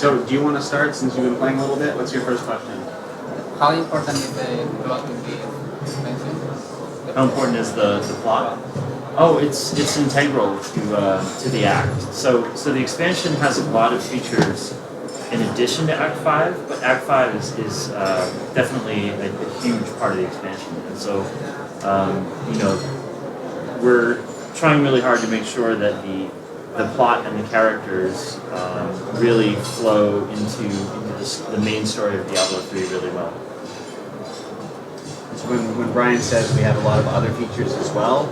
So, do you want to start since you've been playing a little bit? What's your first question? How important is the plot in the expansion? How important is the plot? Oh, it's integral to the act. So the expansion has a lot of features in addition to Act 5, but Act 5 is definitely a huge part of the expansion. And so, we're trying really hard to make sure that the plot and the characters really flow into the main story of Diablo 3 really well. So when Brian says we have a lot of other features as well,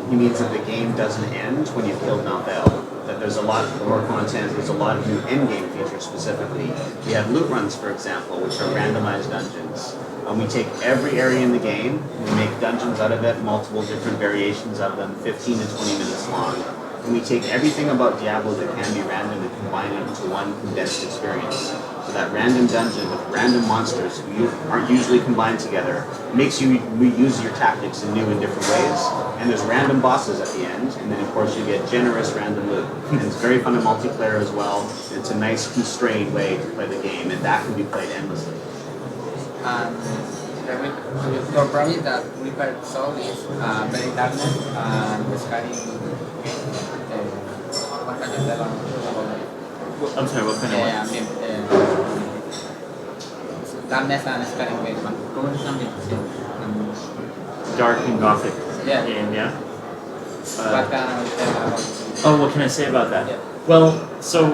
he means that the game doesn't end when you've killed Malthael. That there's a lot more content, there's a lot of new endgame features specifically. We have loot runs, for example, which are randomized dungeons. We take every area in the game, we make dungeons out of it, multiple different variations of them, 15 to 20 minutes long. And we take everything about Diablo that can be random and combine it into one condensed experience. So that random dungeon with random monsters who aren't usually combined together makes you reuse your tactics in new and different ways. And there's random bosses at the end, and then of course you get generous random loot. And it's very fun to multiplayer as well. It's a nice constrained way to play the game, and that can be played endlessly. Your promise that Reaper Soul is very darkness and scaring game. What can you tell about it? I'm sorry, what kind of darkness and scaring game. Dark and gothic game, yeah? What can I say about that? Yeah. Well, so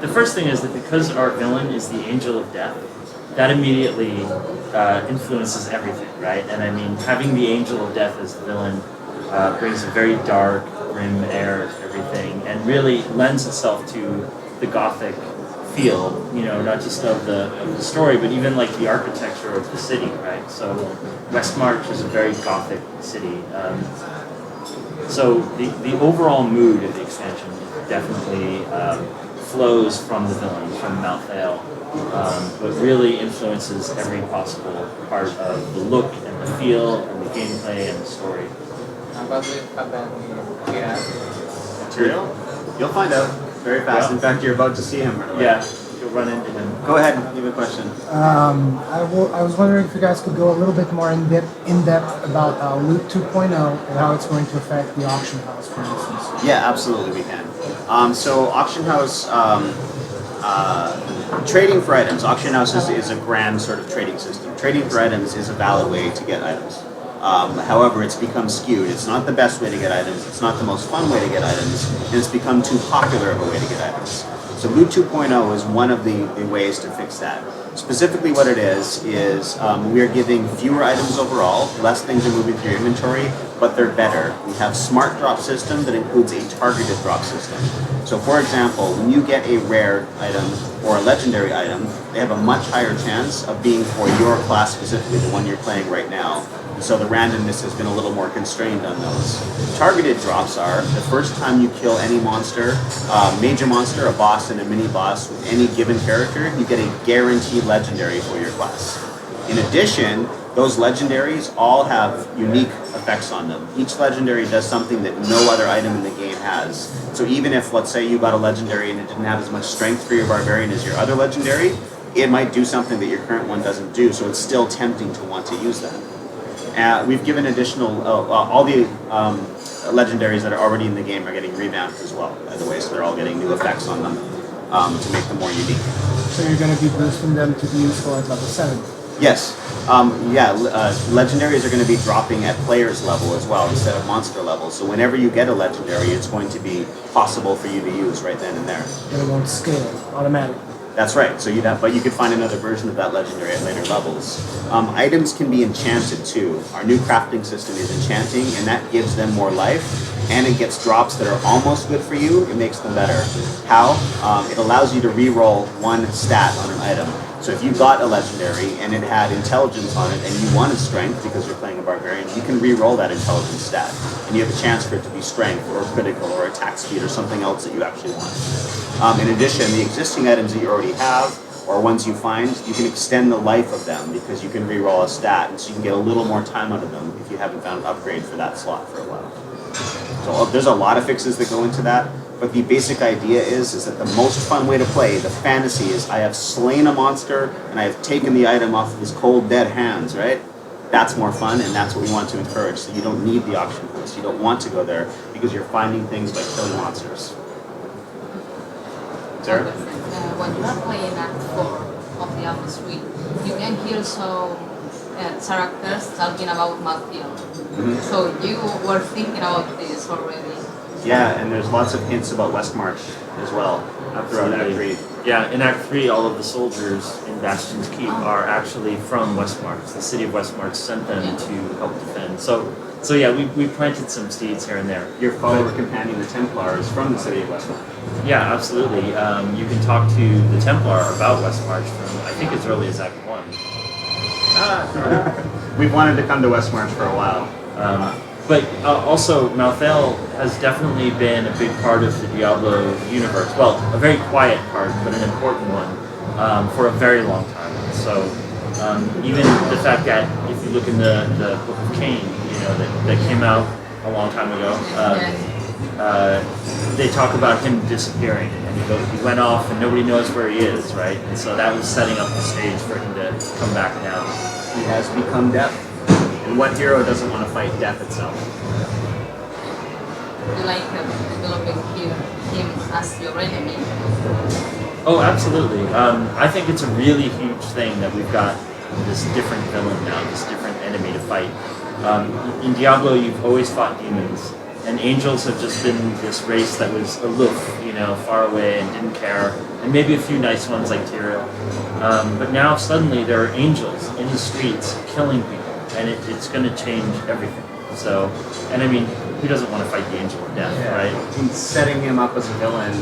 the first thing is that because our villain is the Angel of Death, that immediately influences everything, right? And I mean, having the Angel of Death as the villain brings a very dark, grim air to everything, and really lends itself to the gothic feel, not just of the story, but even like the architecture of the city, right? So Westmarch is a very gothic city. So the overall mood of the expansion definitely flows from the villain, from Malthael, but really influences every possible part of the look and the feel and the gameplay and the story. Material? You'll find out very fast. In fact, you're about to see him right away. Yeah, you'll run into him. Go ahead, you have a question. I was wondering if you guys could go a little bit more in depth about Loot 2.0 and how it's going to affect the auction house, for instance. Yeah, absolutely we can. So auction house, trading for items. Auction house is a grand sort of trading system. Trading for items is a valid way to get items. However, it's become skewed. It's not the best way to get items. It's not the most fun way to get items. And it's become too popular of a way to get items. So Loot 2.0 is one of the ways to fix that. Specifically what it is we are giving fewer items overall, less things are moving through your inventory, but they're better. We have smart drop system that includes a targeted drop system. So for example, when you get a rare item or a legendary item, they have a much higher chance of being for your class specifically, the one you're playing right now. So the randomness has been a little more constrained on those. Targeted drops are the first time you kill any monster, major monster, a boss, and a mini boss with any given character, you get a guaranteed legendary for your class. In addition, those legendaries all have unique effects on them. Each legendary does something that no other item in the game has. So even if, let's say, you got a legendary and it didn't have as much strength for your barbarian as your other legendary, it might do something that your current one doesn't do, so it's still tempting to want to use that. We've given additional, all the legendaries that are already in the game are getting revamped as well, by the way, so they're all getting new effects on them to make them more unique. So you're going to be boosting them to be useful at level 7? Yes. Legendaries are going to be dropping at player's level as well instead of monster level. So whenever you get a legendary, it's going to be possible for you to use right then and there. And it won't scale automatically. That's right. So but you could find another version of that legendary at later levels. Items can be enchanted too. Our new crafting system is enchanting, and that gives them more life. And it gets drops that are almost good for you. It makes them better. How? It allows you to re-roll one stat on an item. So if you got a legendary and it had intelligence on it and you wanted strength because you're playing a barbarian, you can re-roll that intelligence stat. And you have a chance for it to be strength or critical or attack speed or something else that you actually want. In addition, the existing items that you already have or ones you find, you can extend the life of them because you can re-roll a stat, and so you can get a little more time out of them if you haven't found an upgrade for that slot for a while. So there's a lot of fixes that go into that, but the basic idea is that the most fun way to play, the fantasy is I have slain a monster and I have taken the item off of his cold dead hands, right? That's more fun, and that's what we want to encourage. So you don't need the auction house. You don't want to go there because you're finding things by killing monsters. Sarah? When you are playing Act 4 of Diablo 3, you can hear some characters talking about Malthael. So you were thinking about this already. Yeah, and there's lots of hints about Westmarch as well throughout Act 3. Yeah, in Act 3, all of the soldiers in Bastion's Keep are actually from Westmarch. The city of Westmarch sent them to help defend. So yeah, we planted some seeds here and there. Your follower companion, the Templar, is from the city of Westmarch. Yeah, absolutely. You can talk to the Templar about Westmarch from, I think, as early as Act 1. We've wanted to come to Westmarch for a while. But also, Malthael has definitely been a big part of the Diablo universe. Well, a very quiet part, but an important one for a very long time. So even the fact that if you look in the Book of Cain, that came out a long time ago, they talk about him disappearing, and he went off and nobody knows where he is, right? And so that was setting up the stage for him to come back now. He has become death. And what hero doesn't want to fight death itself? You like developing him as your enemy? Oh, absolutely. I think it's a really huge thing that we've got this different villain now, this different enemy to fight. In Diablo, you've always fought demons, and angels have just been this race that was aloof, far away and didn't care, and maybe a few nice ones like Tyrael. But now suddenly there are angels in the streets killing people. And it's going to change everything. So, and I mean, who doesn't want to fight the Angel of Death, right? And setting him up as a villain,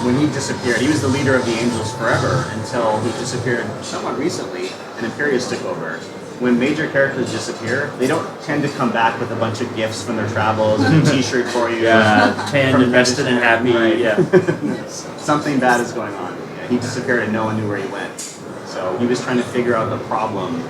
when he disappeared, he was the leader of the Angels forever until he disappeared somewhat recently, and Imperius took over. When major characters disappear, they don't tend to come back with a bunch of gifts from their travels and a t-shirt for you. Tanned and rested and happy, right. yeah. Something bad is going on. Yeah, he disappeared and no one knew where he went. So he was trying to figure out the problem.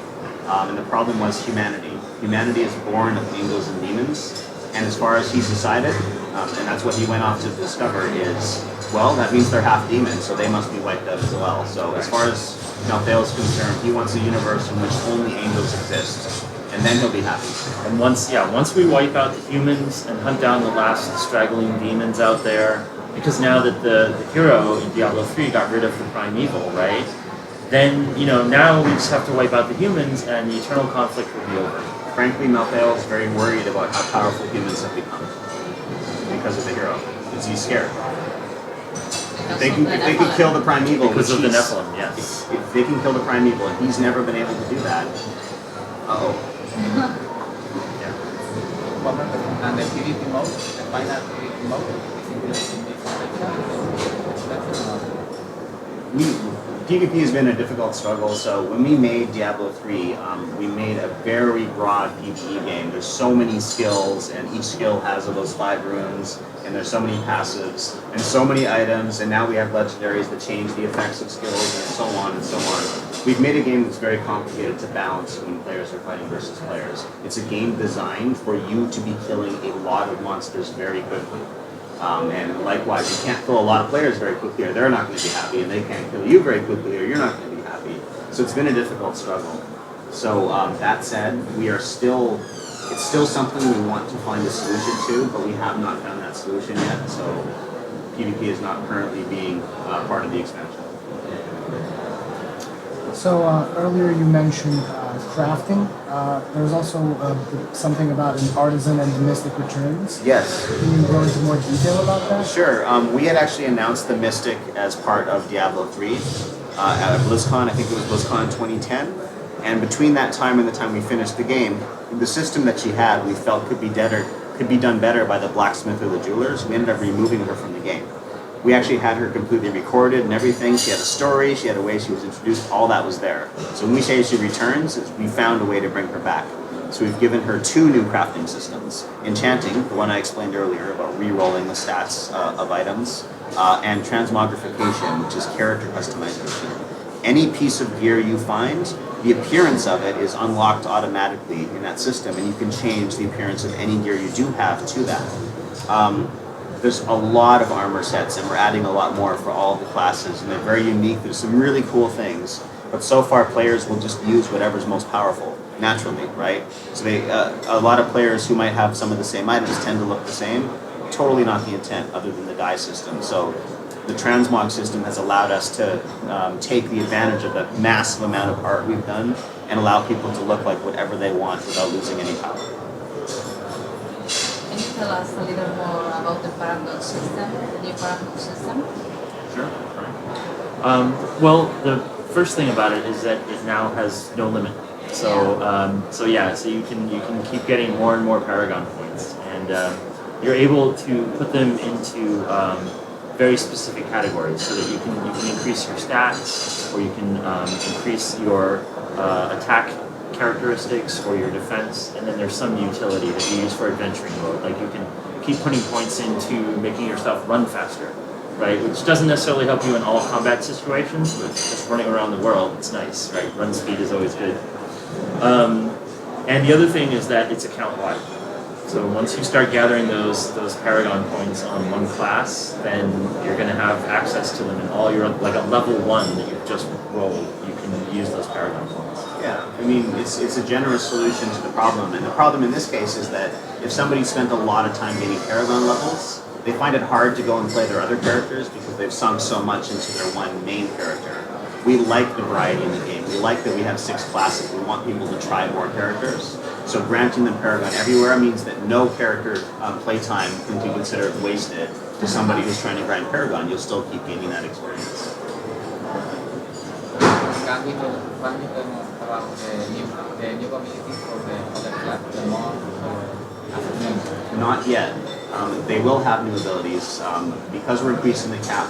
And the problem was humanity. Humanity is born of angels and demons, and as far as he's decided, and that's what he went off to discover is, well, that means they're half demons, so they must be wiped out as well. So as far as Malthael is concerned, he wants a universe in which only angels exist, and then he'll be happy. And once we wipe out the humans and hunt down the last straggling demons out there, because now that the hero in Diablo 3 got rid of the primeval, right? Then, now we just have to wipe out the humans and the eternal conflict will be over. Frankly, Malthael is very worried about how powerful humans have become because of the hero. He's scared. If they can kill the primeval, because of the Nephilim, yes. If they can kill the primeval, and he's never been able to do that, Yeah. And the PvP mode, the final PvP mode, is included in this PvP has been a difficult struggle, so when we made Diablo 3, we made a very broad PvE game. There's so many skills, and each skill has those 5 runes, and there's so many passives, and so many items, and now we have legendaries that change the effects of skills, and so on and so on. We've made a game that's very complicated to balance when players are fighting versus players. It's a game designed for you to be killing a lot of monsters very quickly. And likewise, you can't kill a lot of players very quickly or they're not going to be happy, and they can't kill you very quickly or you're not going to be happy. So it's been a difficult struggle. So that said, it's still something we want to find a solution to, but we have not found that solution yet, so PvP is not currently being part of the expansion. So earlier you mentioned crafting. There was also something about an artisan and the Mystic Returns. Yes. Can you go into more detail about that? Sure. We had actually announced the Mystic as part of Diablo 3 at BlizzCon. I think it was BlizzCon 2010. And between that time and the time we finished the game, the system that she had we felt could be done better by the blacksmith or the jewelers. We ended up removing her from the game. We actually had her completely recorded and everything. She had a story, she had a way she was introduced, all that was there. So when we say she returns, we found a way to bring her back. So we've given her 2 new crafting systems. Enchanting, the one I explained earlier about re-rolling the stats of items, and transmogrification, which is character customization. Any piece of gear you find, the appearance of it is unlocked automatically in that system, and you can change the appearance of any gear you do have to that. There's a lot of armor sets, and we're adding a lot more for all the classes, and they're very unique. There's some really cool things, but so far players will just use whatever's most powerful, naturally, right? So a lot of players who might have some of the same items tend to look the same. Totally not the intent, other than the die system. So the transmog system has allowed us to take the advantage of the massive amount of art we've done and allow people to look like whatever they want without losing any power. Can you tell us a little more about the Paragon system, the new Paragon system? Sure. Well, the first thing about it is that it now has no limit. So so you can keep getting more and more Paragon points, and you're able to put them into very specific categories, so that you can increase your stats, or you can increase your attack characteristics or your defense, and then there's some utility that you use for adventuring mode. Like you can keep putting points into making yourself run faster, right? Which doesn't necessarily help you in all combat situations, but just running around the world, it's nice, right? Run speed is always good. And the other thing is that it's account-wide. So once you start gathering those Paragon points on one class, then you're going to have access to them in all your, like a level 1 that you've just rolled, you can use those Paragon points. Yeah, I mean, it's a generous solution to the problem, and the problem in this case is that if somebody spent a lot of time getting Paragon levels, they find it hard to go and play their other characters because they've sunk so much into their one main character. We like the variety in the game. We like that we have 6 classes. We want people to try more characters. So granting them Paragon everywhere means that no character playtime can be considered wasted to somebody who's trying to grind Paragon. You'll still keep gaining that experience. Can we talk about the new community for the other class, the mod? Not yet. They will have new abilities. Because we're increasing the cap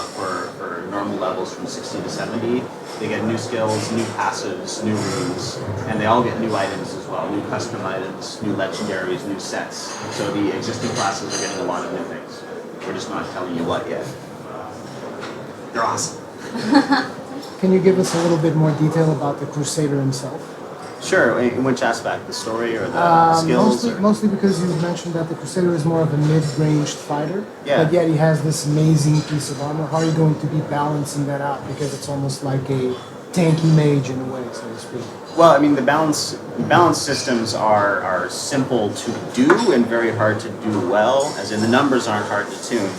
for normal levels from 60 to 70, they get new skills, new passives, new runes, and they all get new items as well, new custom items, new legendaries, new sets. So the existing classes are getting a lot of new things. We're just not telling you what yet. They're awesome. Can you give us a little bit more detail about the Crusader himself? Sure. In which aspect? The story or the skills? Mostly because you mentioned that the Crusader is more of a mid-ranged fighter, Yeah. but yet he has this amazing piece of armor. How are you going to be balancing that out? Because it's almost like a tanky mage in a way, so to speak. Well, I mean, the balance systems are simple to do and very hard to do well, as in the numbers aren't hard to tune.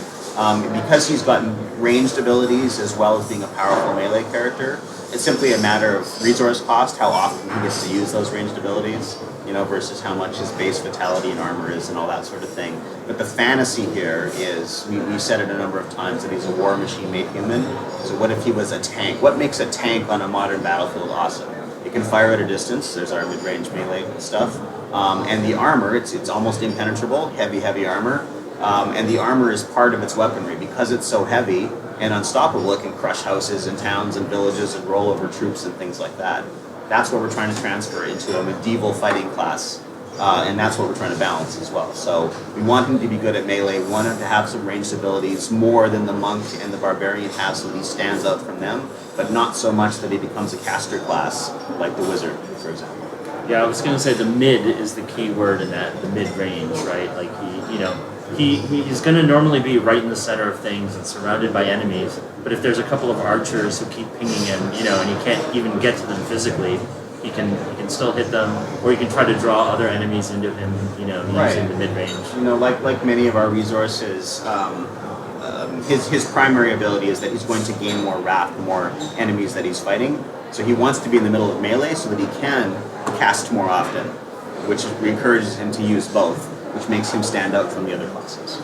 Because he's got ranged abilities as well as being a powerful melee character, it's simply a matter of resource cost, how often he gets to use those ranged abilities, versus how much his base vitality and armor is and all that sort of thing. But the fantasy here is, we said it a number of times, that he's a war machine made human. So what if he was a tank? What makes a tank on a modern battlefield awesome? It can fire at a distance. There's our mid-range melee stuff. And the armor, it's almost impenetrable, heavy armor. And the armor is part of its weaponry. Because it's so heavy and unstoppable, it can crush houses and towns and villages and roll over troops and things like that. That's what we're trying to transfer into a medieval fighting class. And that's what we're trying to balance as well. So we want him to be good at melee. We want him to have some ranged abilities more than the monk and the barbarian have, so that he stands out from them, but not so much that he becomes a caster class like the wizard, for example. Yeah, I was going to say the mid is the key word in that, the mid-range, right? Like he's going to normally be right in the center of things and surrounded by enemies, but if there's a couple of archers who keep pinging him, and he can't even get to them physically, he can still hit them, or you can try to draw other enemies into him, using the mid-range. Like many of our resources, his primary ability is that he's going to gain more wrath the more enemies that he's fighting. So he wants to be in the middle of melee so that he can cast more often, which encourages him to use both, which makes him stand out from the other classes.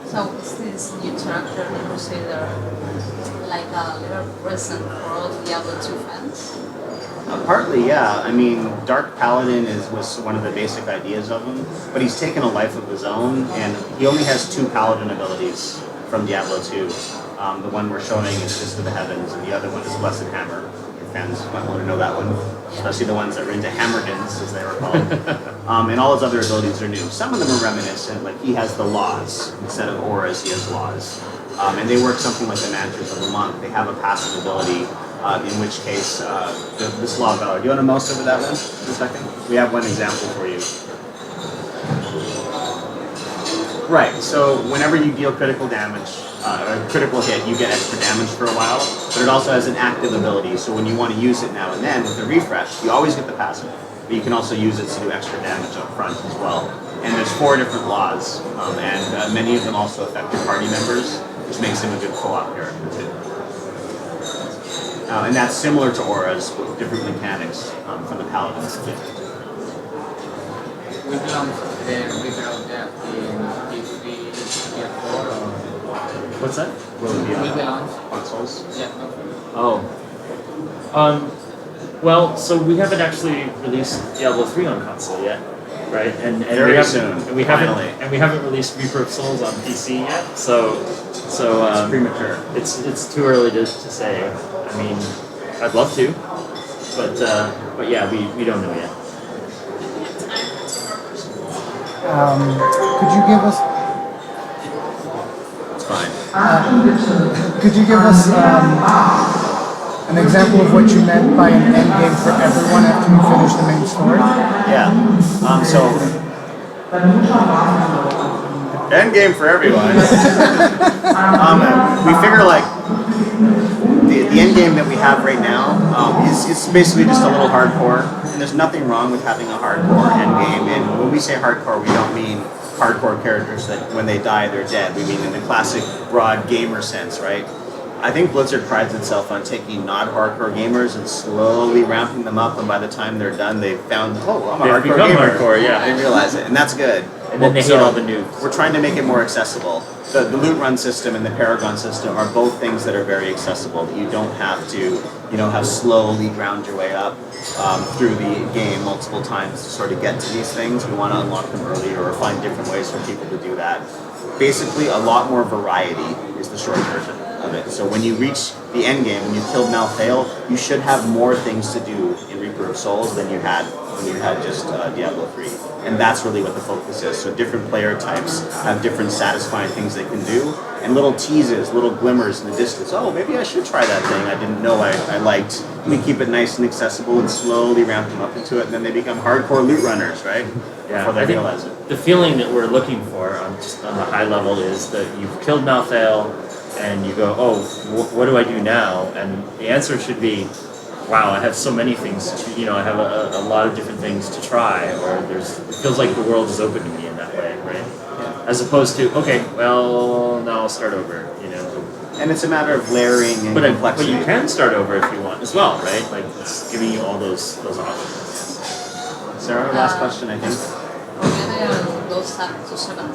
So is this new character, the Crusader, like a little present for all Diablo 2 fans? Partly, yeah. I mean, Dark Paladin was one of the basic ideas of him, but he's taken a life of his own, and he only has 2 Paladin abilities from Diablo 2. The one we're showing is Fist of the Heavens, and the other one is Blessed Hammer. Your fans might want to know that one, especially the ones that were into Hammergans, as they were called. And all his other abilities are new. Some of them are reminiscent, like he has the laws. Instead of auras, he has laws. And they work something like the mantras of the monk. They have a passive ability, in which case, this Law of Valor. Do you want to mouse over that one for a second? We have one example for you. Right. So whenever you deal critical damage, or a critical hit, you get extra damage for a while. But it also has an active ability. So when you want to use it now and then with a refresh, you always get the passive. But you can also use it to do extra damage up front as well. And there's 4 different laws, and many of them also affect your party members, which makes him a good co-op character too. And that's similar to auras with different mechanics from the paladins. We belong there in P3, P4, or What's that? Will it be we on belong. consoles? Yeah. Oh. Well, so we haven't actually released Diablo 3 on console yet, right? And Very we haven't, soon, And we finally. haven't released Reaper of Souls on PC yet. So It's premature. It's too early to say. I mean, I'd love to, but yeah, we don't know yet. Could you give us It's fine. could you give us an example of what you meant by an end game for everyone after you finish the main story? Yeah. So end game for everyone. We figure like the end game that we have right now is basically just a little hardcore, and there's nothing wrong with having a hardcore end game. And when we say hardcore, we don't mean hardcore characters that when they die they're dead. We mean in the classic broad gamer sense, right? I think Blizzard prides itself on taking non-hardcore gamers and slowly ramping them up, and by the time they're done, they've found, oh, I'm a They've hardcore become gamer. hardcore, yeah. I didn't realize it, and that's good. And then they hate all the noobs. We're trying to make it more accessible. The loot run system and the Paragon system are both things that are very accessible. You don't have to, have slowly ground your way up through the game multiple times to sort of get to these things. We want to unlock them earlier or find different ways for people to do that. Basically, a lot more variety is the short version of it. So when you reach the end game, when you killed Malthael, you should have more things to do in Reaper of Souls than you had when you had just Diablo 3. And that's really what the focus is. So different player types have different satisfying things they can do, and little teases, little glimmers in the distance. Oh, maybe I should try that thing I didn't know I liked. We keep it nice and accessible and slowly ramp them up into it, and then they become hardcore loot runners, right? Yeah, Before they I think realize it. the feeling that we're looking for on the high level is that you've killed Malthael, and you go, oh, what do I do now? And the answer should be, wow, I have so many things to, I have a lot of different things to try, or it feels like the world is open to me in that way, right? Yeah. As opposed to, okay, well, now I'll start over, And it's a matter of layering and But complexity. you can start over if you want as well, right? Like, it's giving you all those options. Sarah, last question, I think. Together goes up to 7.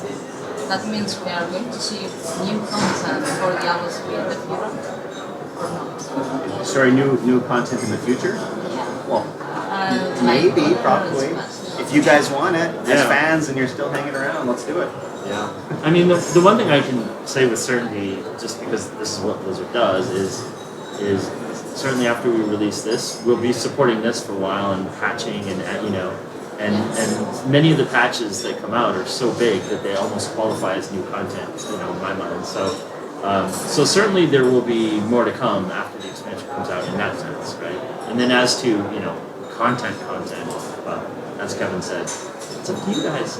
That means we are going to see new content for Diablo 3 in the future, or not? Sorry, new content in the future? Yeah. Well, Like maybe, other probably. expansions. If you guys want it, as Yeah. fans, and you're still hanging around, let's do it. Yeah. I mean, the one thing I can say with certainty, just because this is what Blizzard does, is certainly after we release this, we'll be supporting this for a while and patching and and many of the patches that come out are so big that they almost qualify as new content, in my mind. So certainly there will be more to come after the expansion comes out in that sense, right? And then as to content, well, as Kevin said, it's up to you guys.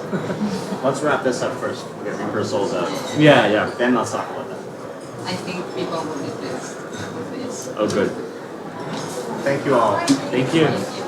Let's wrap this up first. We'll get Reaper of Souls out. Yeah. Then let's talk about that. I think people will be pleased with this. Oh, good. Thank you all. Thank you. Thank you.